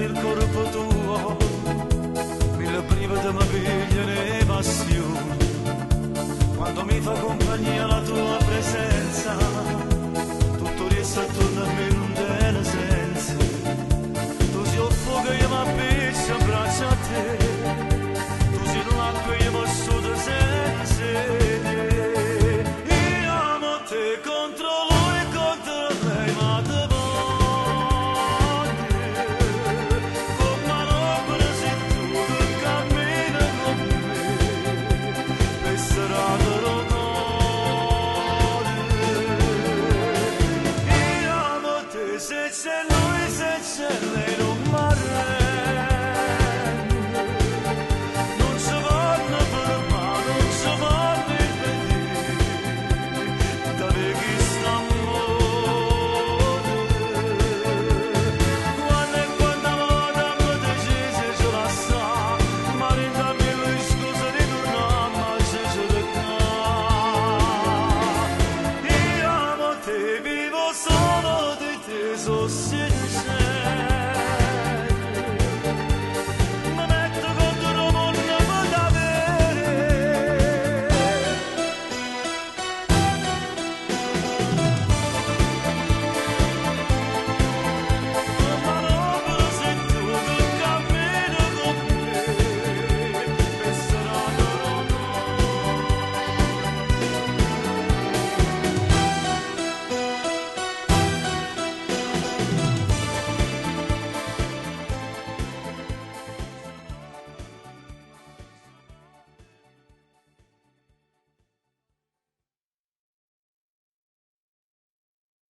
il corpo tuo, mille brividi mi pigliano le passioni, quando mi fa compagnia la tua presenza, tutto riesce attorno a me non tiene senso, tu sei il fuoco che mi appiccia a braccia a te, tu sei l'acqua che mi asciuga senza te, io amo te contro lui e contro lei, ma te se c'è lui, se c'è lei non mi arrendo, non si vanno fermare, non si vanno impedire, da me chi sta quando e quando volta mi decise ce la sa, ma ringravi lui scusa di tornare, ma c'è io amo te, vivo solo di te, so